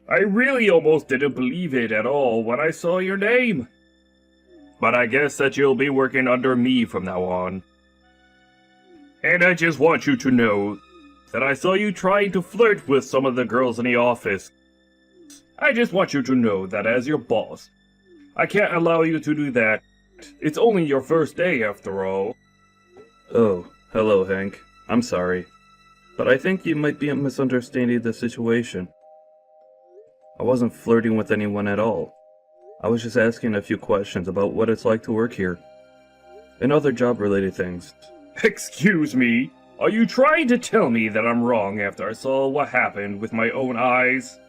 I really almost didn't believe it at all when I saw your name. But I guess that you'll be working under me from now on. And I just want you to know that I saw you trying to flirt with some of the girls in the office. I just want you to know that as your boss, I can't allow you to do that. It's only your first day after all. Oh, hello, Hank. I'm sorry. But I think you might be misunderstanding the situation. I wasn't flirting with anyone at all. I was just asking a few questions about what it's like to work here. And other job-related things. Excuse me? Are you trying to tell me that I'm wrong after I saw what happened with my own eyes?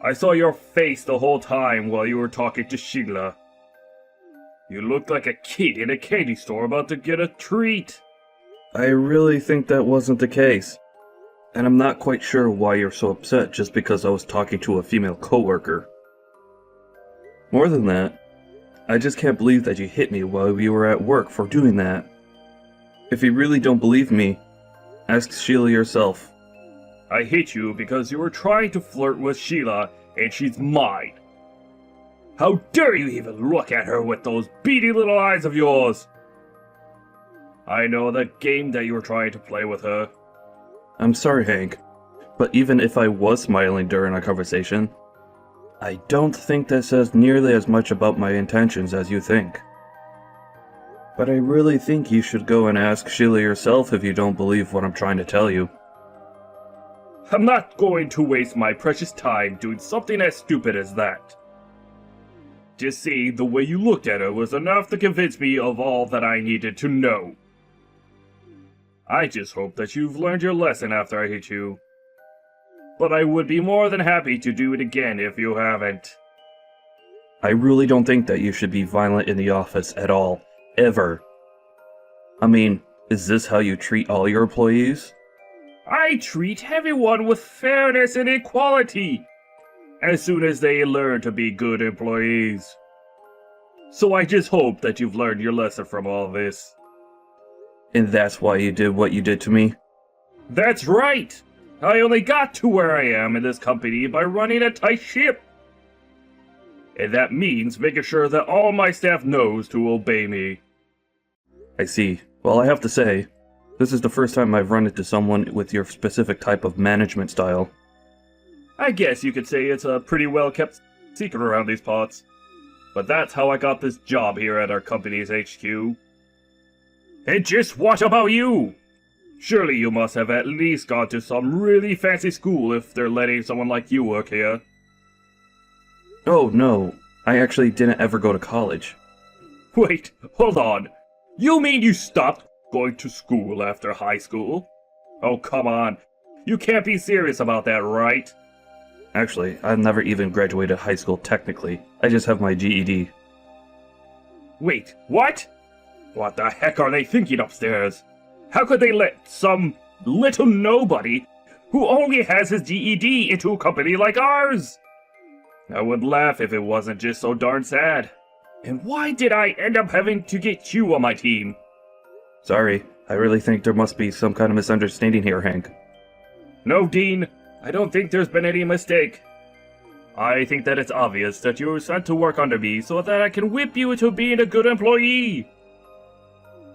I saw your face the whole time while you were talking to Sheila. You looked like a kid in a candy store about to get a treat. I really think that wasn't the case. And I'm not quite sure why you're so upset just because I was talking to a female coworker. More than that, I just can't believe that you hit me while we were at work for doing that. If you really don't believe me, ask Sheila yourself. I hit you because you were trying to flirt with Sheila, and she's mine. How dare you even look at her with those beady little eyes of yours? I know the game that you were trying to play with her. I'm sorry, Hank, but even if I was smiling during our conversation, I don't think that says nearly as much about my intentions as you think. But I really think you should go and ask Sheila yourself if you don't believe what I'm trying to tell you. I'm not going to waste my precious time doing something as stupid as that. Just see, the way you looked at her was enough to convince me of all that I needed to know. I just hope that you've learned your lesson after I hit you. But I would be more than happy to do it again if you haven't. I really don't think that you should be violent in the office at all. Ever. I mean, is this how you treat all your employees? I treat everyone with fairness and equality, as soon as they learn to be good employees. So I just hope that you've learned your lesson from all this. And that's why you did what you did to me? That's right! I only got to where I am in this company by running a tight ship. And that means making sure that all my staff knows to obey me. I see. Well, I have to say, this is the first time I've run into someone with your specific type of management style. I guess you could say it's a pretty well-kept secret around these parts. But that's how I got this job here at our company's HQ. And just what about you? Surely you must have at least gone to some really fancy school if they're letting someone like you work here. Oh, no. I actually didn't ever go to college. Wait, hold on. You mean you stopped going to school after high school? Oh, come on. You can't be serious about that, right? Actually, I've never even graduated high school technically. I just have my GED. Wait, what? What the heck are they thinking upstairs? How could they let some little nobody who only has his GED into a company like ours? I would laugh if it wasn't just so darn sad. And why did I end up having to get you on my team? Sorry, I really think there must be some kind of misunderstanding here, Hank. No, Dean, I don't think there's been any mistake. I think that it's obvious that you were sent to work under me so that I can whip you into being a good employee.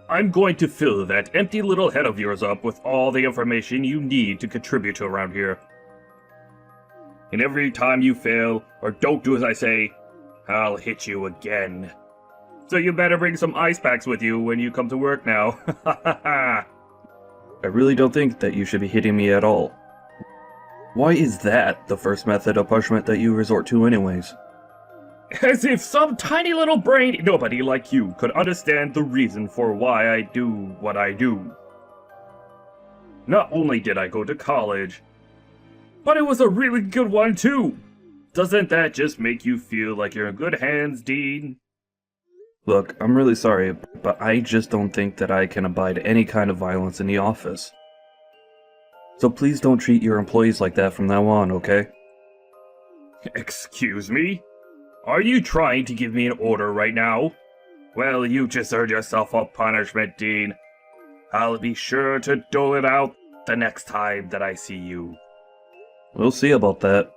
I'm going to fill that empty little head of yours up with all the information you need to contribute to around here. And every time you fail, or don't do as I say, I'll hit you again. So you better bring some ice packs with you when you come to work now. I really don't think that you should be hitting me at all. Why is that the first method of punishment that you resort to anyways? As if some tiny little brain nobody like you could understand the reason for why I do what I do. Not only did I go to college, but it was a really good one too. Doesn't that just make you feel like you're in good hands, Dean? Look, I'm really sorry, but I just don't think that I can abide any kind of violence in the office. So please don't treat your employees like that from now on, okay? Excuse me? Are you trying to give me an order right now? Well, you just earned yourself a punishment, Dean. I'll be sure to dole it out the next time that I see you. We'll see about that.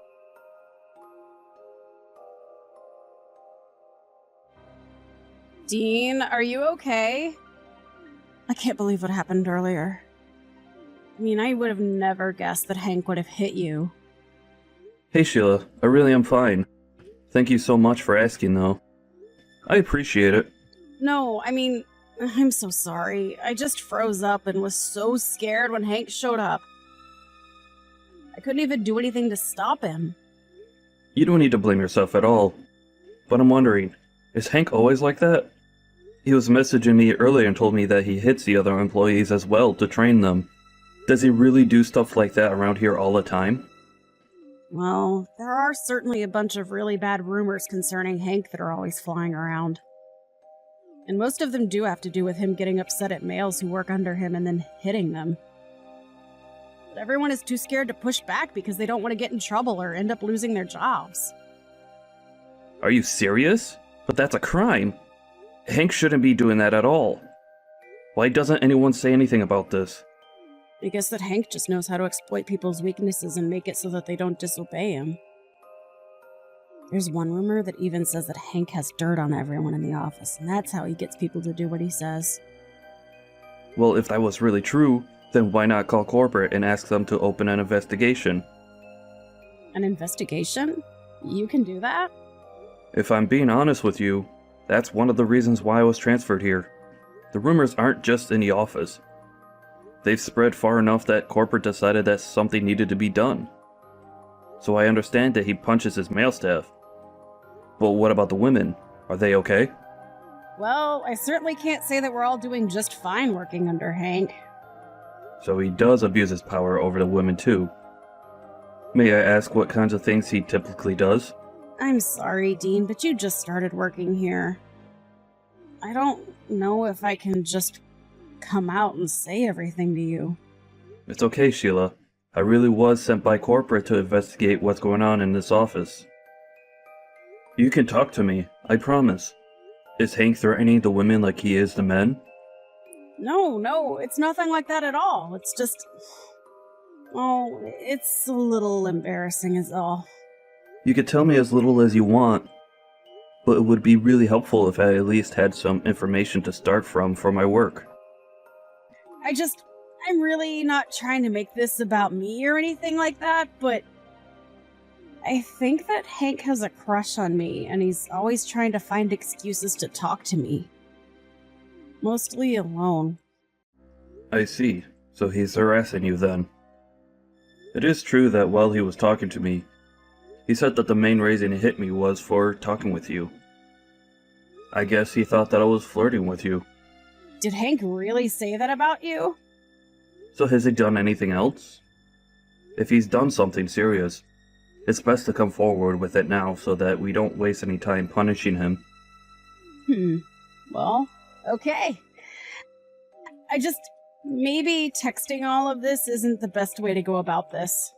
Dean, are you okay? I can't believe what happened earlier. I mean, I would have never guessed that Hank would have hit you. Hey Sheila, I really am fine. Thank you so much for asking though. I appreciate it. No, I mean, I'm so sorry. I just froze up and was so scared when Hank showed up. I couldn't even do anything to stop him. You don't need to blame yourself at all. But I'm wondering, is Hank always like that? He was messaging me earlier and told me that he hits the other employees as well to train them. Does he really do stuff like that around here all the time? Well, there are certainly a bunch of really bad rumors concerning Hank that are always flying around. And most of them do have to do with him getting upset at males who work under him and then hitting them. But everyone is too scared to push back because they don't want to get in trouble or end up losing their jobs. Are you serious? But that's a crime. Hank shouldn't be doing that at all. Why doesn't anyone say anything about this? I guess that Hank just knows how to exploit people's weaknesses and make it so that they don't disobey him. There's one rumor that even says that Hank has dirt on everyone in the office, and that's how he gets people to do what he says. Well, if that was really true, then why not call corporate and ask them to open an investigation? An investigation? You can do that? If I'm being honest with you, that's one of the reasons why I was transferred here. The rumors aren't just in the office. They've spread far enough that corporate decided that something needed to be done. So I understand that he punches his male staff. But what about the women? Are they okay? Well, I certainly can't say that we're all doing just fine working under Hank. So he does abuse his power over the women too. May I ask what kinds of things he typically does? I'm sorry, Dean, but you just started working here. I don't know if I can just come out and say everything to you. It's okay, Sheila. I really was sent by corporate to investigate what's going on in this office. You can talk to me, I promise. Is Hank threatening the women like he is the men? No, it's nothing like that at all. It's just... Oh, it's a little embarrassing is all. You could tell me as little as you want, but it would be really helpful if I at least had some information to start from for my work. I'm really not trying to make this about me or anything like that, but I think that Hank has a crush on me, and he's always trying to find excuses to talk to me. Mostly alone. I see. So he's harassing you then. It is true that while he was talking to me, he said that the main reason he hit me was for talking with you. I guess he thought that I was flirting with you. Did Hank really say that about you? So has he done anything else? If he's done something serious, it's best to come forward with it now so that we don't waste any time punishing him. Well, okay. Maybe texting all of this isn't the best way to go about this.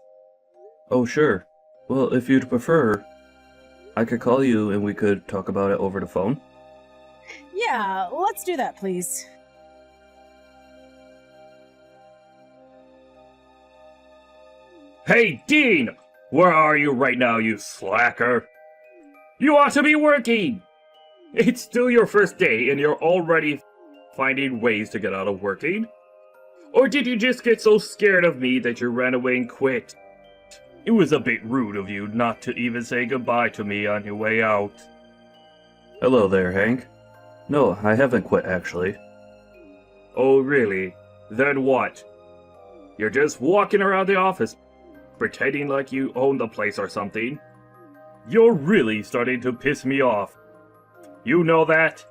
Oh, sure. Well, if you'd prefer, I could call you and we could talk about it over the phone. Yeah, let's do that, please. Hey, Dean! Where are you right now, you slacker? You ought to be working! It's still your first day and you're already finding ways to get out of working? Or did you just get so scared of me that you ran away and quit? It was a bit rude of you not to even say goodbye to me on your way out. Hello there, Hank. No, I haven't quit, actually. Oh, really? Then what? You're just walking around the office, pretending like you own the place or something. You're really starting to piss me off. You know that?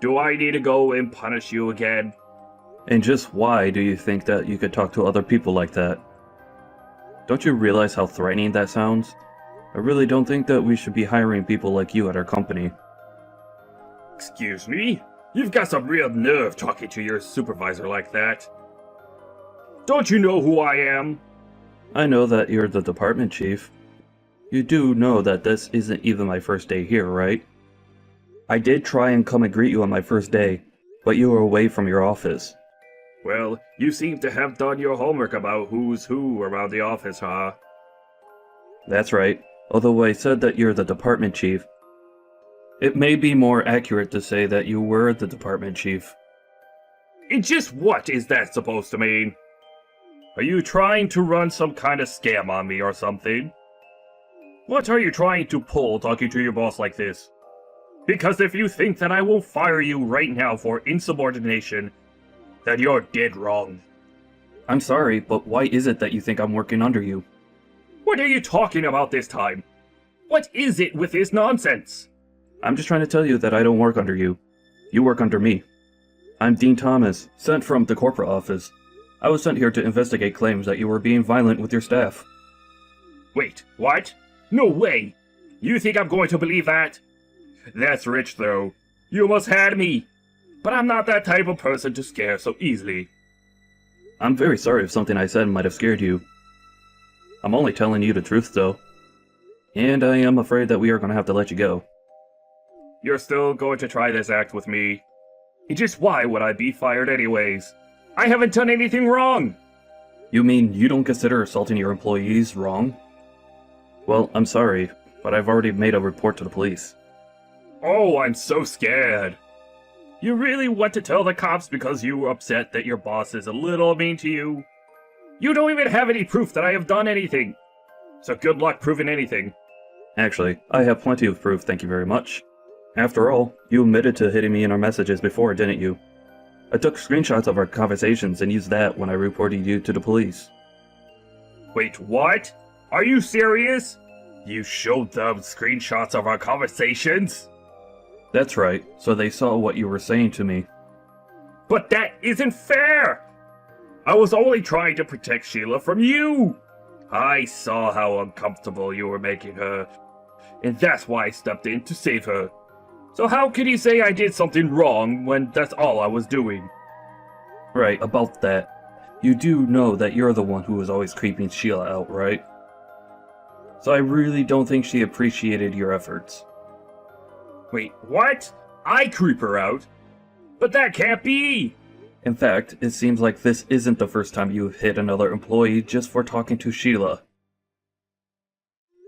Do I need to go and punish you again? And just why do you think that you could talk to other people like that? Don't you realize how threatening that sounds? I really don't think that we should be hiring people like you at our company. Excuse me? You've got some real nerve talking to your supervisor like that. Don't you know who I am? I know that you're the department chief. You do know that this isn't even my first day here, right? I did try and come and greet you on my first day, but you were away from your office. Well, you seem to have done your homework about who's who around the office, huh? That's right. Although I said that you're the department chief, It may be more accurate to say that you were the department chief. And just what is that supposed to mean? Are you trying to run some kind of scam on me or something? What are you trying to pull talking to your boss like this? Because if you think that I will fire you right now for insubordination, then you're dead wrong. I'm sorry, but why is it that you think I'm working under you? What are you talking about this time? What is it with this nonsense? I'm just trying to tell you that I don't work under you. You work under me. I'm Dean Thomas, sent from the corporate office. I was sent here to investigate claims that you were being violent with your staff. Wait, what? No way! You think I'm going to believe that? That's rich, though. You almost had me. But I'm not that type of person to scare so easily. I'm very sorry if something I said might have scared you. I'm only telling you the truth, though. And I am afraid that we are going to have to let you go. You're still going to try this act with me? Just why would I be fired anyways? I haven't done anything wrong! You mean you don't consider assaulting your employees wrong? Well, I'm sorry, but I've already made a report to the police. Oh, I'm so scared. You really want to tell the cops because you were upset that your boss is a little mean to you? You don't even have any proof that I have done anything. So good luck proving anything. Actually, I have plenty of proof, thank you very much. After all, you admitted to hitting me in our messages before, didn't you? I took screenshots of our conversations and used that when I reported you to the police. Wait, what? Are you serious? You showed them screenshots of our conversations? That's right, so they saw what you were saying to me. But that isn't fair! I was only trying to protect Sheila from you! I saw how uncomfortable you were making her, and that's why I stepped in to save her. So how can you say I did something wrong when that's all I was doing? Right, about that. You do know that you're the one who was always creeping Sheila out, right? So I really don't think she appreciated your efforts. Wait, what? I creep her out? But that can't be! In fact, it seems like this isn't the first time you've hit another employee just for talking to Sheila.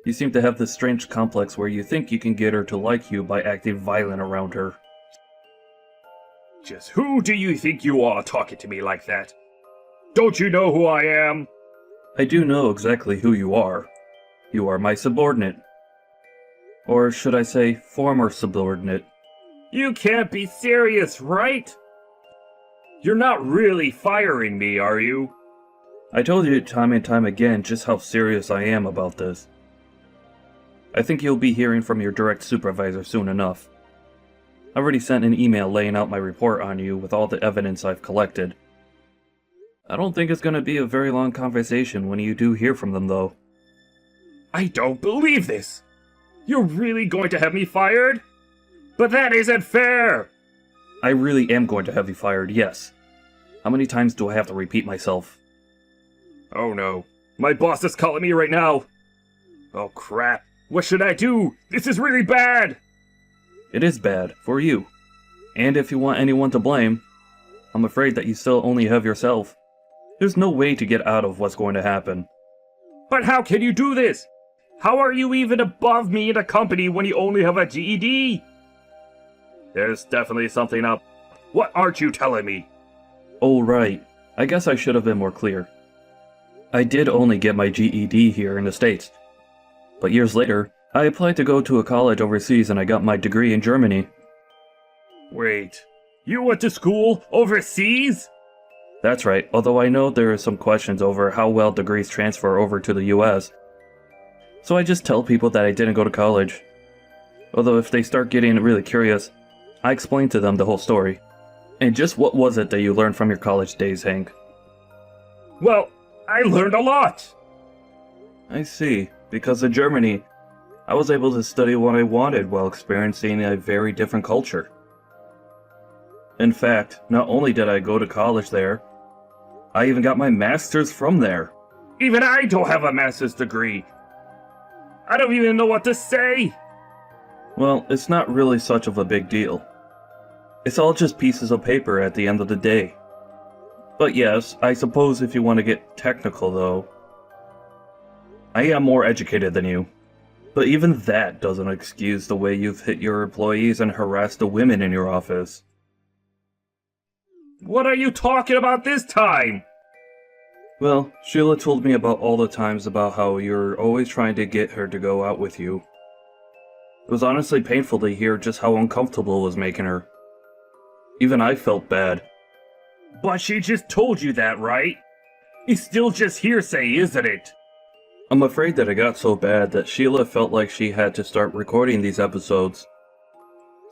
You seem to have this strange complex where you think you can get her to like you by acting violent around her. Just who do you think you are talking to me like that? Don't you know who I am? I do know exactly who you are. You are my subordinate. Or should I say, former subordinate. You can't be serious, right? You're not really firing me, are you? I told you time and time again just how serious I am about this. I think you'll be hearing from your direct supervisor soon enough. I already sent an email laying out my report on you with all the evidence I've collected. I don't think it's going to be a very long conversation when you do hear from them, though. I don't believe this! You're really going to have me fired? But that isn't fair! I really am going to have you fired, yes. How many times do I have to repeat myself? Oh no. My boss is calling me right now! Oh crap. What should I do? This is really bad! It is bad, for you. And if you want anyone to blame, I'm afraid that you still only have yourself. There's no way to get out of what's going to happen. But how can you do this? How are you even above me in a company when you only have a GED? There's definitely something up. What aren't you telling me? Oh, right. I guess I should have been more clear. I did only get my GED here in the States. But years later, I applied to go to a college overseas and I got my degree in Germany. Wait, you went to school overseas? That's right, although I know there are some questions over how well degrees transfer over to the US. So I just tell people that I didn't go to college. Although if they start getting really curious, I explain to them the whole story. And just what was it that you learned from your college days, Hank? Well, I learned a lot! I see. Because in Germany, I was able to study what I wanted while experiencing a very different culture. In fact, not only did I go to college there, I even got my master's from there. Even I don't have a master's degree! I don't even know what to say! Well, it's not really such of a big deal. It's all just pieces of paper at the end of the day. But yes, I suppose if you want to get technical though, I am more educated than you. But even that doesn't excuse the way you've hit your employees and harassed the women in your office. What are you talking about this time? Well, Sheila told me about all the times about how you're always trying to get her to go out with you. It was honestly painful to hear just how uncomfortable it was making her. Even I felt bad. But she just told you that, right? It's still just hearsay, isn't it? I'm afraid that it got so bad that Sheila felt like she had to start recording these episodes.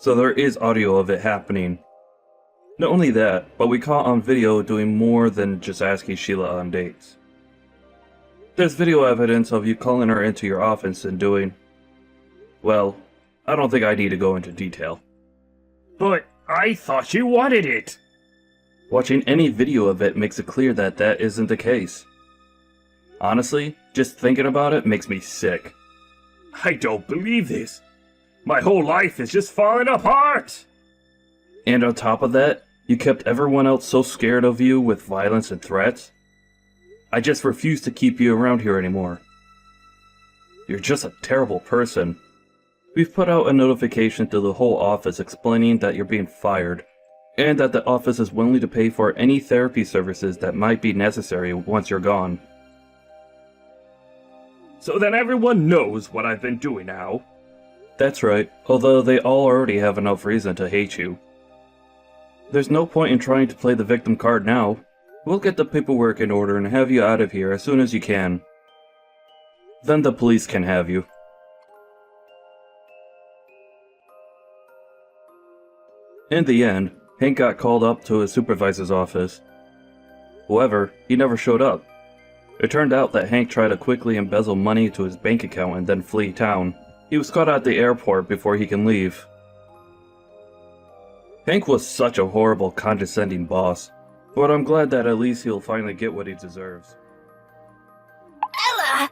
So there is audio of it happening. Not only that, but we caught on video doing more than just asking Sheila on dates. There's video evidence of you calling her into your office and doing... Well, I don't think I need to go into detail. But I thought you wanted it! Watching any video of it makes it clear that that isn't the case. Honestly, just thinking about it makes me sick. I don't believe this. My whole life is just falling apart! And on top of that, you kept everyone else so scared of you with violence and threats. I just refuse to keep you around here anymore. You're just a terrible person. We've put out a notification to the whole office explaining that you're being fired, and that the office is willing to pay for any therapy services that might be necessary once you're gone. So then everyone knows what I've been doing now. That's right, although they all already have enough reason to hate you. There's no point in trying to play the victim card now. We'll get the paperwork in order and have you out of here as soon as you can. Then the police can have you. In the end, Hank got called up to his supervisor's office. However, he never showed up. It turned out that Hank tried to quickly embezzle money to his bank account and then flee town. He was caught at the airport before he can leave. Hank was such a horrible, condescending boss, but I'm glad that at least he'll finally get what he deserves. Ella!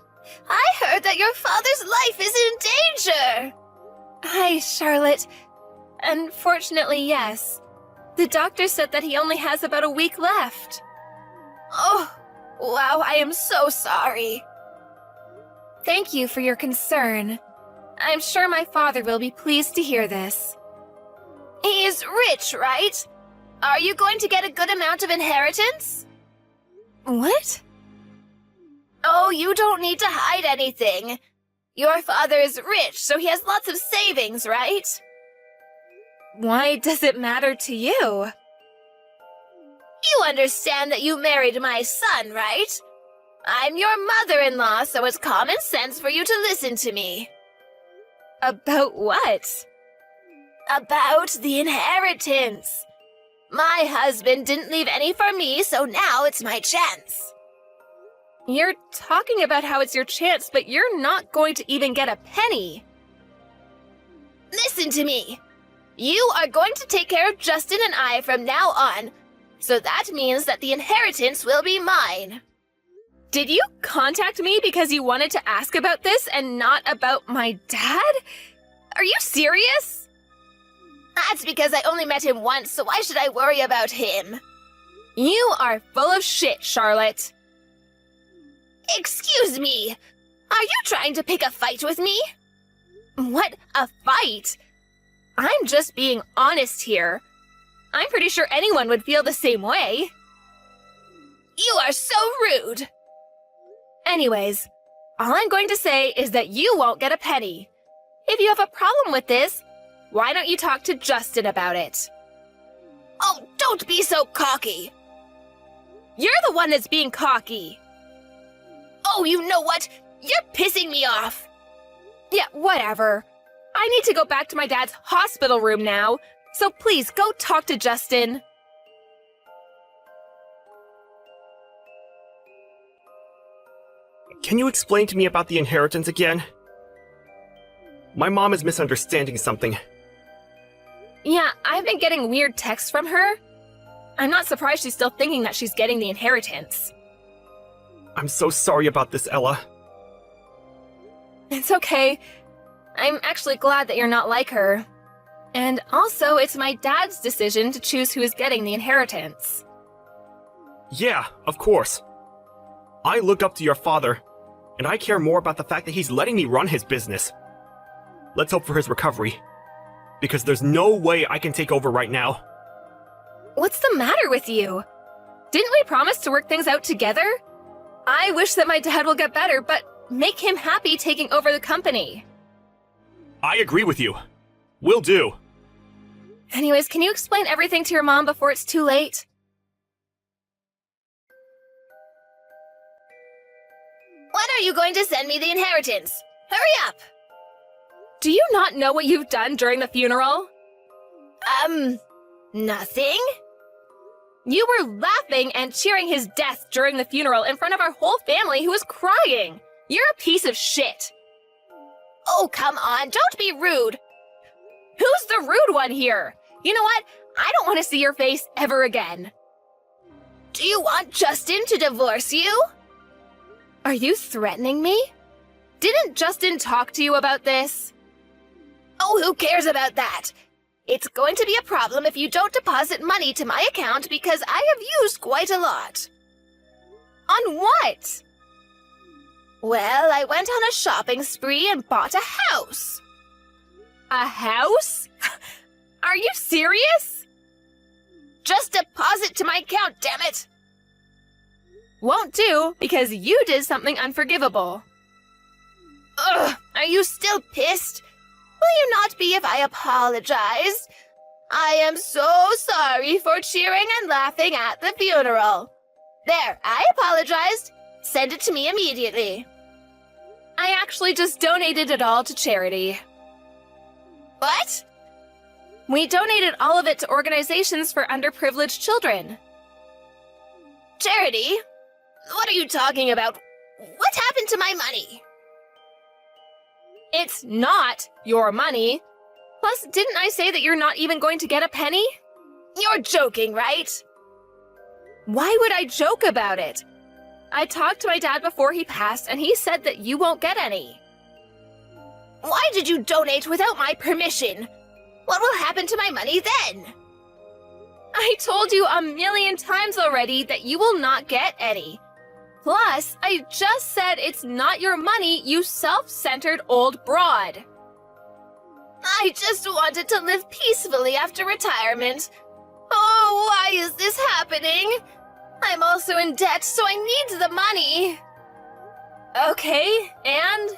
I heard that your father's life is in danger! Hi, Charlotte. Unfortunately, yes. The doctor said that he only has about a week left. Oh, wow, I am so sorry. Thank you for your concern. I'm sure my father will be pleased to hear this. He is rich, right? Are you going to get a good amount of inheritance? What? Oh, you don't need to hide anything. Your father is rich, so he has lots of savings, right? Why does it matter to you? You understand that you married my son, right? I'm your mother-in-law, so it's common sense for you to listen to me. About what? About the inheritance. My husband didn't leave any for me, so now it's my chance. You're talking about how it's your chance, but you're not going to even get a penny. Listen to me. You are going to take care of Justin and I from now on, so that means that the inheritance will be mine. Did you contact me because you wanted to ask about this and not about my dad? Are you serious? That's because I only met him once, so why should I worry about him? You are full of shit, Charlotte. Excuse me. Are you trying to pick a fight with me? What, a fight? I'm just being honest here. I'm pretty sure anyone would feel the same way. You are so rude. Anyways, all I'm going to say is that you won't get a penny. If you have a problem with this, why don't you talk to Justin about it? Oh, don't be so cocky. You're the one that's being cocky. Oh, you know what? You're pissing me off. Yeah, whatever. I need to go back to my dad's hospital room now, so please go talk to Justin. Can you explain to me about the inheritance again? My mom is misunderstanding something. Yeah, I've been getting weird texts from her. I'm not surprised she's still thinking that she's getting the inheritance. I'm so sorry about this, Ella. It's okay. I'm actually glad that you're not like her. And also, it's my dad's decision to choose who is getting the inheritance. Yeah, of course. I look up to your father, and I care more about the fact that he's letting me run his business. Let's hope for his recovery. Because there's no way I can take over right now. What's the matter with you? Didn't we promise to work things out together? I wish that my dad will get better, but make him happy taking over the company. I agree with you. Will do. Anyways, can you explain everything to your mom before it's too late? When are you going to send me the inheritance? Hurry up! Do you not know what you've done during the funeral? Nothing? You were laughing and cheering his death during the funeral in front of our whole family who was crying. You're a piece of shit. Oh, come on, don't be rude. Who's the rude one here? You know what? I don't want to see your face ever again. Do you want Justin to divorce you? Are you threatening me? Didn't Justin talk to you about this? Oh, who cares about that? It's going to be a problem if you don't deposit money to my account because I have used quite a lot. On what? Well, I went on a shopping spree and bought a house. A house? Are you serious? Just deposit to my account, damn it! Won't do, because you did something unforgivable. Ugh, are you still pissed? Will you not be if I apologize? I am so sorry for cheering and laughing at the funeral. There, I apologized. Send it to me immediately. I actually just donated it all to charity. What? We donated all of it to organizations for underprivileged children. Charity? What are you talking about? What happened to my money? It's not your money. Plus, didn't I say that you're not even going to get a penny? You're joking, right? Why would I joke about it? I talked to my dad before he passed, and he said that you won't get any. Why did you donate without my permission? What will happen to my money then? I told you 1,000,000 times already that you will not get any. Plus, I just said it's not your money, you self-centered old broad. I just wanted to live peacefully after retirement. Oh, why is this happening? I'm also in debt, so I need the money. Okay, and?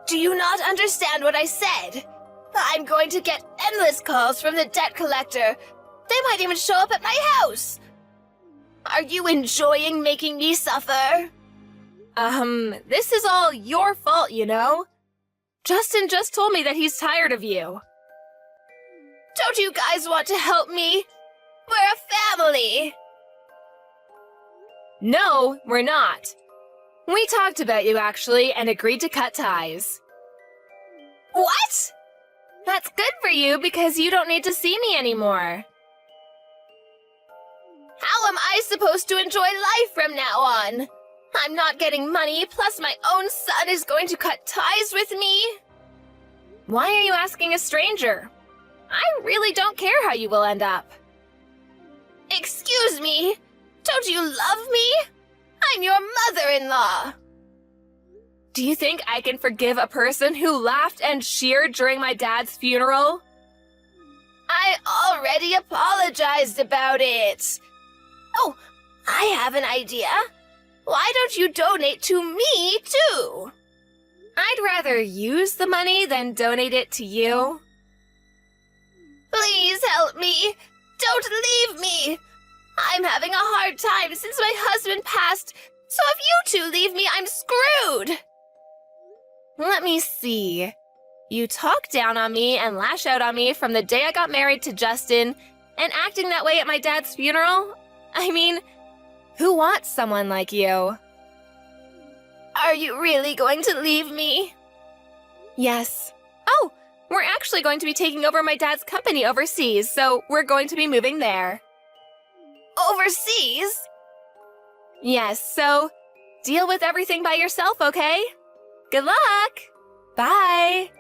Do you not understand what I said? I'm going to get endless calls from the debt collector. They might even show up at my house. Are you enjoying making me suffer? This is all your fault, you know? Justin just told me that he's tired of you. Don't you guys want to help me? We're a family. No, we're not. We talked about you, actually, and agreed to cut ties. What? That's good for you because you don't need to see me anymore. How am I supposed to enjoy life from now on? I'm not getting money, plus my own son is going to cut ties with me. Why are you asking a stranger? I really don't care how you will end up. Excuse me, don't you love me? I'm your mother-in-law. Do you think I can forgive a person who laughed and cheered during my dad's funeral? I already apologized about it. Oh, I have an idea. Why don't you donate to me, too? I'd rather use the money than donate it to you. Please help me. Don't leave me. I'm having a hard time since my husband passed, so if you two leave me, I'm screwed. Let me see. You talk down on me and lash out on me from the day I got married to Justin, and acting that way at my dad's funeral? I mean, who wants someone like you? Are you really going to leave me? Yes. Oh, we're actually going to be taking over my dad's company overseas, so we're going to be moving there. Overseas? Yes, so deal with everything by yourself, okay? Good luck! Bye!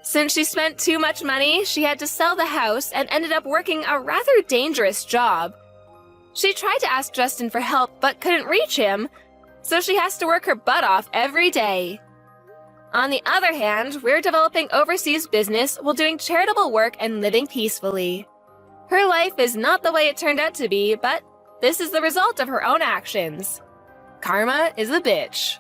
Since she spent too much money, she had to sell the house and ended up working a rather dangerous job. She tried to ask Justin for help but couldn't reach him, so she has to work her butt off every day. On the other hand, we're developing overseas business while doing charitable work and living peacefully. Her life is not the way it turned out to be, but this is the result of her own actions. Karma is a bitch.